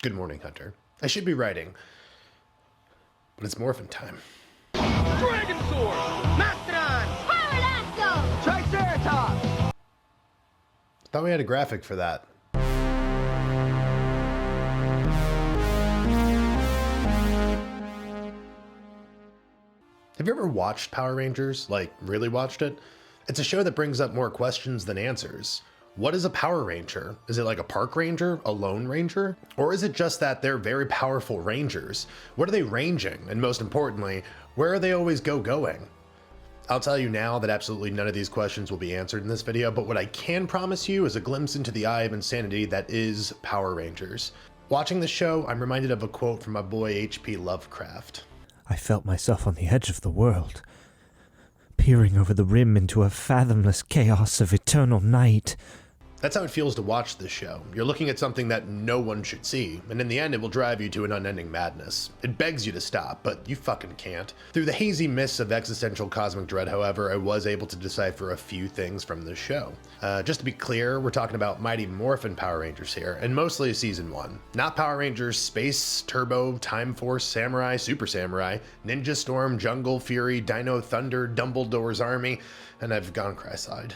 Good morning, Hunter. I should be writing, but it's morphin' time. Dragon Sword! Mastodon! Pterodactyl! Triceratops! Thought we had a graphic for that. Have you ever watched Power Rangers? Like, really watched it? It's a show that brings up more questions than answers. What is a Power Ranger? Is it like a park ranger, a lone ranger? Or is it just that they're very powerful rangers? What are they ranging? And most importantly, where are they always going? I'll tell you now that absolutely none of these questions will be answered in this video, but what I can promise you is a glimpse into the eye of insanity that is Power Rangers. Watching this show, I'm reminded of a quote from my boy H.P. Lovecraft. I felt myself on the edge of the world, peering over the rim into a fathomless chaos of eternal night. That's how it feels to watch this show. You're looking at something that no one should see, and in the end it will drive you to an unending madness. It begs you to stop, but you fucking can't. Through the hazy mists of existential cosmic dread, however, I was able to decipher a few things from this show. Just to be clear, we're talking about Mighty Morphin Power Rangers here, and mostly Season 1. Not Power Rangers Space, Turbo, Time Force, Samurai, Super Samurai, Ninja Storm, Jungle Fury, Dino Thunder, Dumbledore's Army, and I've gone cross-eyed.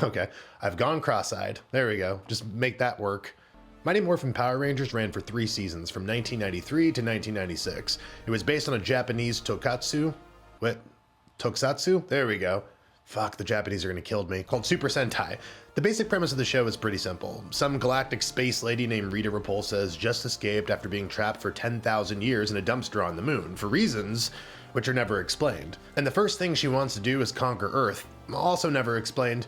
Okay, I've gone cross-eyed. There we go. Just make that work. Mighty Morphin Power Rangers ran for 3 seasons from 1993 to 1996. It was based on a Japanese tokusatsu. What? Tokusatsu? There we go. Fuck, the Japanese are gonna kill me. Called Super Sentai. The basic premise of the show is pretty simple. Some galactic space lady named Rita Repulsa has just escaped after being trapped for 10,000 years in a dumpster on the moon, for reasons which are never explained. And the first thing she wants to do is conquer Earth, also never explained.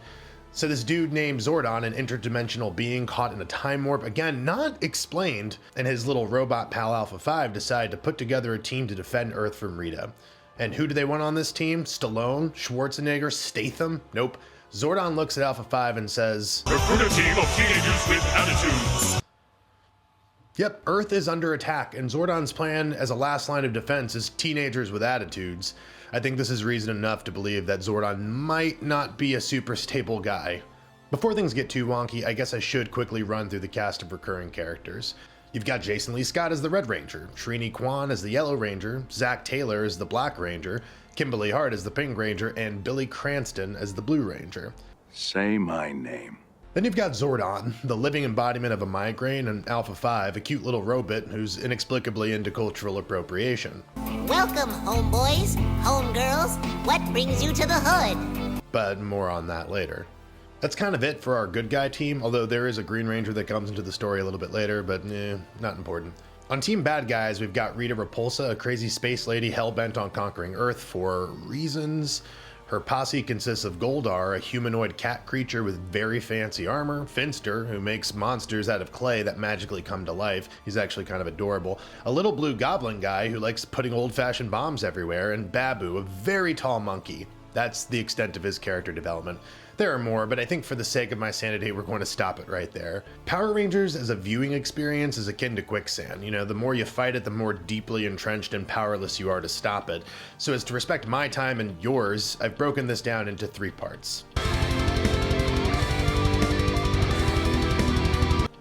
So this dude named Zordon, an interdimensional being caught in a time warp, again, not explained, and his little robot pal Alpha 5 decide to put together a team to defend Earth from Rita. And who do they want on this team? Stallone? Schwarzenegger? Statham? Nope. Zordon looks at Alpha 5 and says, "Recruit a team of teenagers with attitudes." Yep, Earth is under attack, and Zordon's plan as a last line of defense is teenagers with attitudes. I think this is reason enough to believe that Zordon might not be a super stable guy. Before things get too wonky, I guess I should quickly run through the cast of recurring characters. You've got Jason Lee Scott as the Red Ranger, Srini Kwan as the Yellow Ranger, Zach Taylor as the Black Ranger, Kimberly Hart as the Pink Ranger, and Billy Cranston as the Blue Ranger. Say my name. Then you've got Zordon, the living embodiment of a migraine, and Alpha 5, a cute little robot who's inexplicably into cultural appropriation. Welcome, homeboys, homegirls. What brings you to the hood? But more on that later. That's kind of it for our good guy team, although there is a Green Ranger that comes into the story a little bit later, but not important. On Team Bad Guys, we've got Rita Repulsa, a crazy space lady hell-bent on conquering Earth for reasons. Her posse consists of Goldar, a humanoid cat creature with very fancy armor, Finster, who makes monsters out of clay that magically come to life. He's actually kind of adorable. A little blue goblin guy who likes putting old-fashioned bombs everywhere, and Babu, a very tall monkey. That's the extent of his character development. There are more, but I think for the sake of my sanity, we're going to stop it right there. Power Rangers as a viewing experience is akin to quicksand. You know, the more you fight it, the more deeply entrenched and powerless you are to stop it. So as to respect my time and yours, I've broken this down into 3 parts.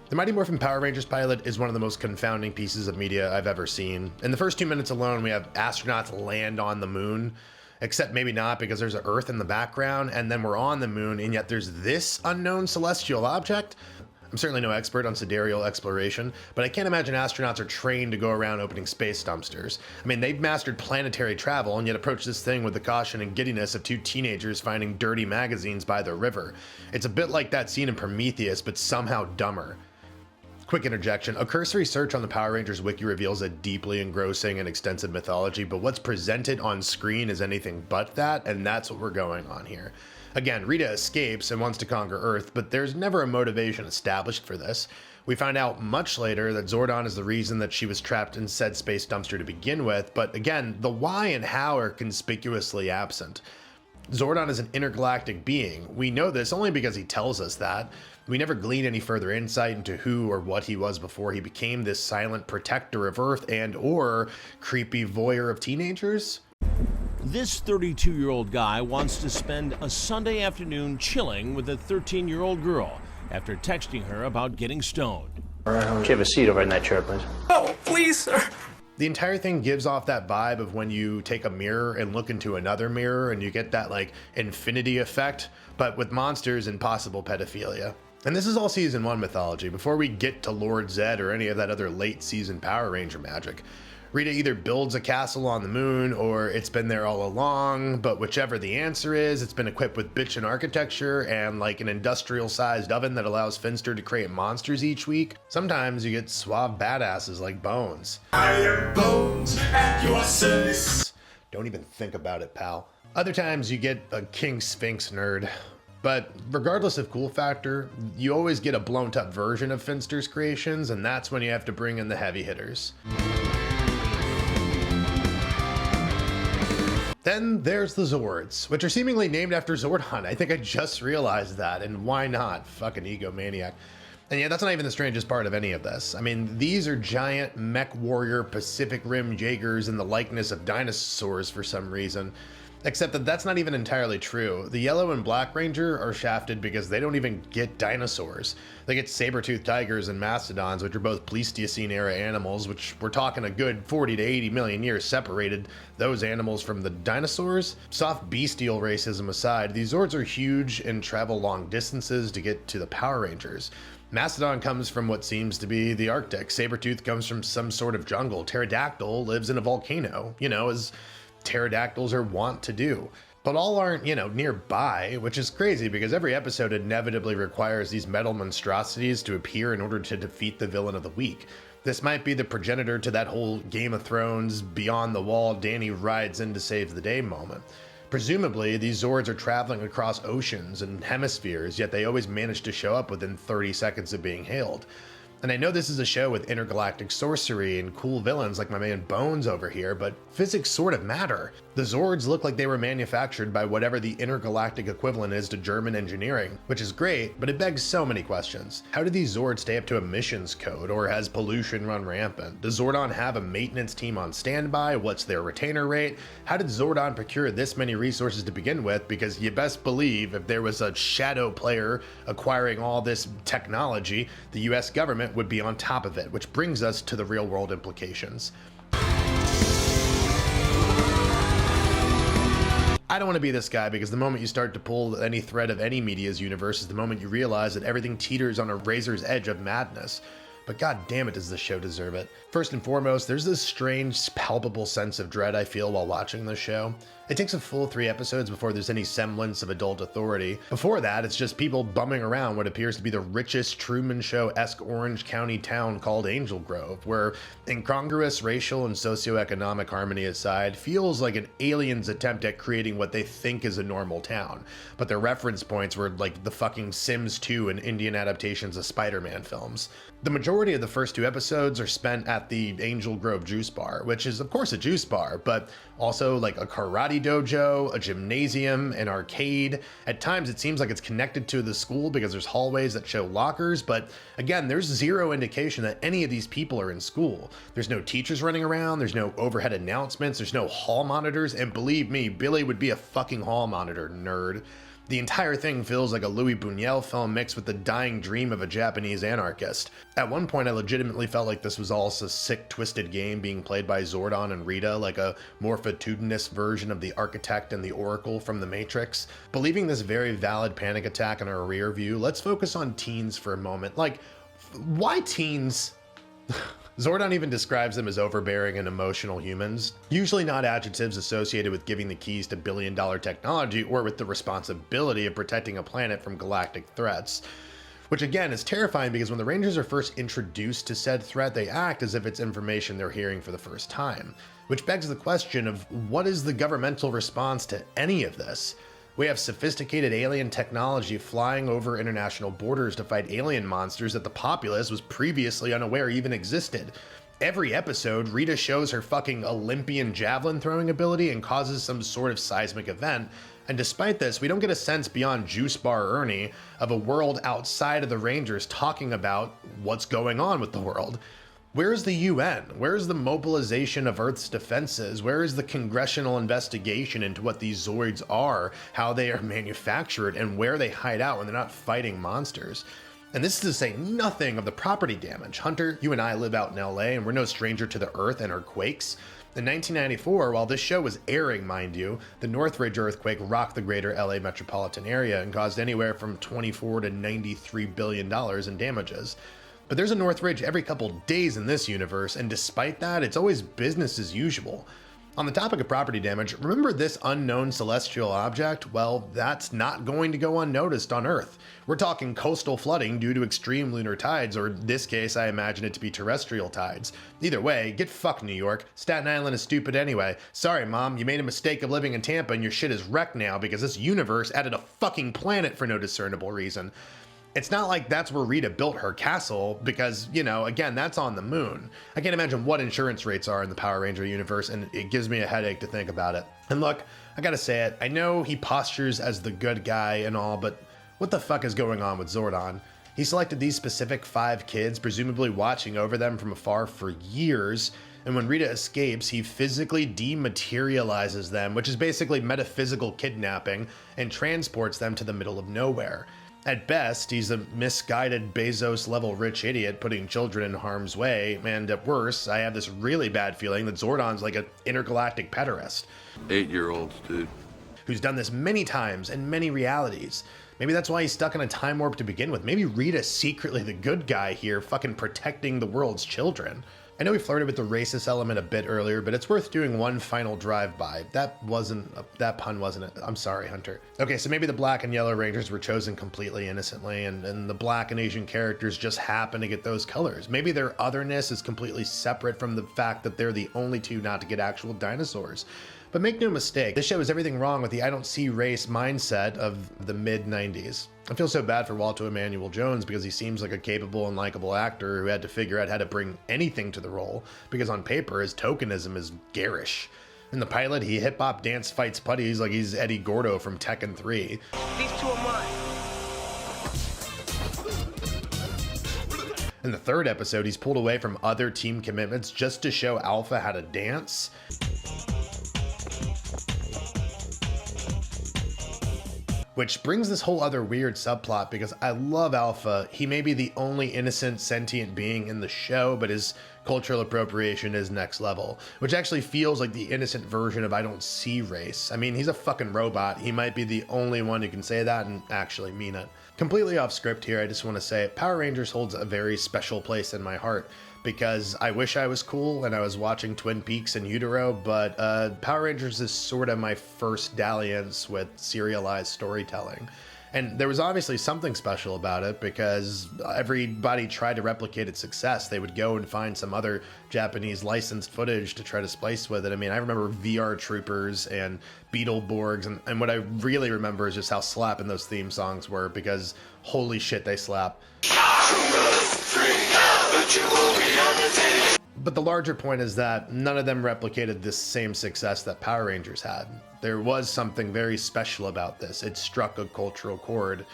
The Mighty Morphin Power Rangers pilot is one of the most confounding pieces of media I've ever seen. In the first 2 minutes alone, we have astronauts land on the moon. Except maybe not, because there's an Earth in the background, and then we're on the moon, and yet there's this unknown celestial object? I'm certainly no expert on sidereal exploration, but I can't imagine astronauts are trained to go around opening space dumpsters. I mean, they've mastered planetary travel, and yet approach this thing with the caution and giddiness of 2 teenagers finding dirty magazines by the river. It's a bit like that scene in Prometheus, but somehow dumber. Quick interjection, a cursory search on the Power Rangers wiki reveals a deeply engrossing and extensive mythology, but what's presented on screen is anything but that, and that's what we're going on here. Again, Rita escapes and wants to conquer Earth, but there's never a motivation established for this. We find out much later that Zordon is the reason that she was trapped in said space dumpster to begin with, but again, the why and how are conspicuously absent. Zordon is an intergalactic being. We know this only because he tells us that. We never glean any further insight into who or what he was before he became this silent protector of Earth and/or creepy voyeur of teenagers. This 32-year-old guy wants to spend a Sunday afternoon chilling with a 13-year-old girl after texting her about getting stoned. Could you have a seat over in that chair, please? Oh, please, sir. The entire thing gives off that vibe of when you take a mirror and look into another mirror and you get that like infinity effect, but with monsters and possible pedophilia. And this is all season 1 mythology before we get to Lord Zed or any of that other late season Power Ranger magic. Rita either builds a castle on the moon or it's been there all along, but whichever the answer is, it's been equipped with bitchin' architecture and like an industrial sized oven that allows Finster to create monsters each week. Sometimes you get suave badasses like Bones. I am Bones at your service. Don't even think about it, pal. Other times you get a King Sphinx nerd. But regardless of cool factor, you always get a blown up version of Finster's creations, and that's when you have to bring in the heavy hitters. Then there's the Zords, which are seemingly named after Zordon. I think I just realized that, and why not? Fucking egomaniac. And yeah, that's not even the strangest part of any of this. I mean, these are giant mech warrior Pacific Rim Jaegers in the likeness of dinosaurs for some reason. Except that that's not even entirely true. The Yellow and Black Ranger are shafted because they don't even get dinosaurs. They get saber-toothed tigers and mastodons, which are both Pleistocene-era animals, which we're talking a good 40 to 80 million years separated those animals from the dinosaurs. Soft bestial racism aside, these Zords are huge and travel long distances to get to the Power Rangers. Mastodon comes from what seems to be the Arctic. Sabertooth comes from some sort of jungle. Pterodactyl lives in a volcano, as pterodactyls are wont to do. But all aren't, nearby, which is crazy because every episode inevitably requires these metal monstrosities to appear in order to defeat the villain of the week. This might be the progenitor to that whole Game of Thrones beyond the wall Dany rides in to save the day moment. Presumably, these Zords are traveling across oceans and hemispheres, yet they always manage to show up within 30 seconds of being hailed. And I know this is a show with intergalactic sorcery and cool villains like my man Bones over here, but physics sort of matter. The Zords look like they were manufactured by whatever the intergalactic equivalent is to German engineering, which is great, but it begs so many questions. How do these Zords stay up to emissions code, or has pollution run rampant? Does Zordon have a maintenance team on standby? What's their retainer rate? How did Zordon procure this many resources to begin with? Because you best believe if there was a shadow player acquiring all this technology, the US government would be on top of it, which brings us to the real world implications. I don't want to be this guy because the moment you start to pull any thread of any media's universe is the moment you realize that everything teeters on a razor's edge of madness. But god damn it, does this show deserve it. First and foremost, there's this strange, palpable sense of dread I feel while watching this show. It takes a full 3 episodes before there's any semblance of adult authority. Before that, it's just people bumming around what appears to be the richest Truman Show-esque Orange County town called Angel Grove, where incongruous racial and socioeconomic harmony aside, feels like an alien's attempt at creating what they think is a normal town. But their reference points were like the fucking Sims 2 and Indian adaptations of Spider-Man films. The majority of the first 2 episodes are spent at the Angel Grove Juice Bar, which is of course a juice bar, but also like a karate dojo, a gymnasium, an arcade. At times it seems like it's connected to the school because there's hallways that show lockers, but again, there's zero indication that any of these people are in school. There's no teachers running around, there's no overhead announcements, there's no hall monitors, and believe me, Billy would be a fucking hall monitor, nerd. The entire thing feels like a Louis Buñuel film mixed with the dying dream of a Japanese anarchist. At one point, I legitimately felt like this was all a sick, twisted game being played by Zordon and Rita, like a morphotudinous version of the Architect and the Oracle from The Matrix. Believing this very valid panic attack in our rear view, let's focus on teens for a moment. Like, why teens? Zordon even describes them as overbearing and emotional humans, usually not adjectives associated with giving the keys to billion-dollar technology or with the responsibility of protecting a planet from galactic threats. Which again is terrifying because when the Rangers are first introduced to said threat, they act as if it's information they're hearing for the first time. Which begs the question of what is the governmental response to any of this? We have sophisticated alien technology flying over international borders to fight alien monsters that the populace was previously unaware even existed. Every episode, Rita shows her fucking Olympian javelin throwing ability and causes some sort of seismic event. And despite this, we don't get a sense beyond Juice Bar Ernie of a world outside of the Rangers talking about what's going on with the world. Where's the UN? Where's the mobilization of Earth's defenses? Where is the congressional investigation into what these Zords are, how they are manufactured, and where they hide out when they're not fighting monsters? And this is to say nothing of the property damage. Hunter, you and I live out in LA, and we're no stranger to the earth and earthquakes. In 1994, while this show was airing, mind you, the Northridge earthquake rocked the greater LA metropolitan area and caused anywhere from $24 to $93 billion in damages. But there's a Northridge every couple days in this universe, and despite that, it's always business as usual. On the topic of property damage, remember this unknown celestial object? Well, that's not going to go unnoticed on Earth. We're talking coastal flooding due to extreme lunar tides, or in this case, I imagine it to be terrestrial tides. Either way, get fucked, New York. Staten Island is stupid anyway. Sorry, Mom, you made a mistake of living in Tampa and your shit is wrecked now because this universe added a fucking planet for no discernible reason. It's not like that's where Rita built her castle because, you know, again, that's on the moon. I can't imagine what insurance rates are in the Power Ranger universe, and it gives me a headache to think about it. And look, I gotta say it, I know he postures as the good guy and all, but what the fuck is going on with Zordon? He selected these specific 5 kids, presumably watching over them from afar for years, and when Rita escapes, he physically dematerializes them, which is basically metaphysical kidnapping, and transports them to the middle of nowhere. At best, he's a misguided Bezos-level rich idiot putting children in harm's way, and at worst, I have this really bad feeling that Zordon's like an intergalactic pederast. 8-year-olds, dude. Who's done this many times in many realities. Maybe that's why he's stuck in a time warp to begin with. Maybe Rita's secretly the good guy here, fucking protecting the world's children. I know we flirted with the racist element a bit earlier, but it's worth doing one final drive-by. That pun wasn't it. I'm sorry, Hunter. Okay, so maybe the Black and Yellow Rangers were chosen completely innocently, and the Black and Asian characters just happen to get those colors. Maybe their otherness is completely separate from the fact that they're the only two not to get actual dinosaurs. But make no mistake, this show is everything wrong with the I don't see race mindset of the mid-90s. I feel so bad for Walter Emmanuel Jones because he seems like a capable and likable actor who had to figure out how to bring anything to the role because on paper his tokenism is garish. In the pilot, he hip-hop dance fights putties like he's Eddie Gordo from Tekken 3. These 2 are mine. In the 3rd episode, he's pulled away from other team commitments just to show Alpha how to dance. Which brings this whole other weird subplot because I love Alpha. He may be the only innocent sentient being in the show, but his cultural appropriation is next level, which actually feels like the innocent version of I don't see race. I mean, he's a fucking robot. He might be the only one who can say that and actually mean it. Completely off script here, I just want to say Power Rangers holds a very special place in my heart because I wish I was cool and I was watching Twin Peaks in utero, but Power Rangers is sort of my first dalliance with serialized storytelling. And there was obviously something special about it because everybody tried to replicate its success. They would go and find some other Japanese licensed footage to try to splice with it. I mean, I remember VR Troopers and Beetleborgs, and what I really remember is just how slapping those theme songs were because holy shit, they slap. But the larger point is that none of them replicated this same success that Power Rangers had. There was something very special about this. It struck a cultural chord.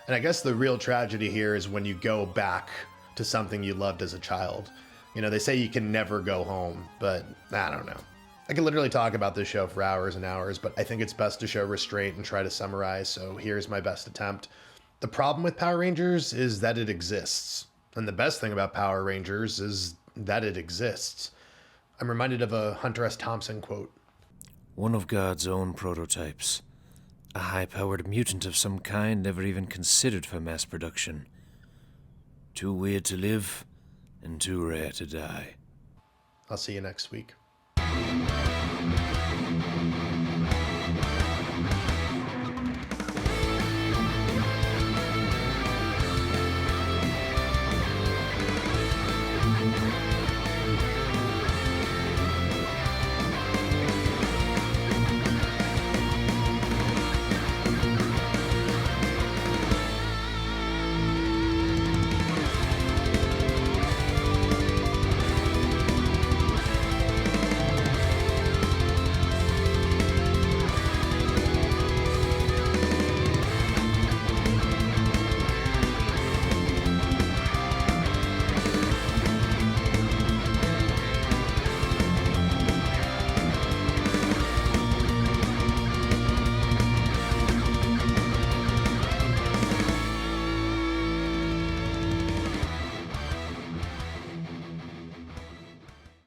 And I guess the real tragedy here is when you go back to something you loved as a child. You know, they say you can never go home, but I don't know. I could literally talk about this show for hours and hours, but I think it's best to show restraint and try to summarize, so here's my best attempt. The problem with Power Rangers is that it exists. And the best thing about Power Rangers is that it exists. I'm reminded of a Hunter S. Thompson quote. One of God's own prototypes. A high-powered mutant of some kind never even considered for mass production. Too weird to live, and too rare to die. I'll see you next week.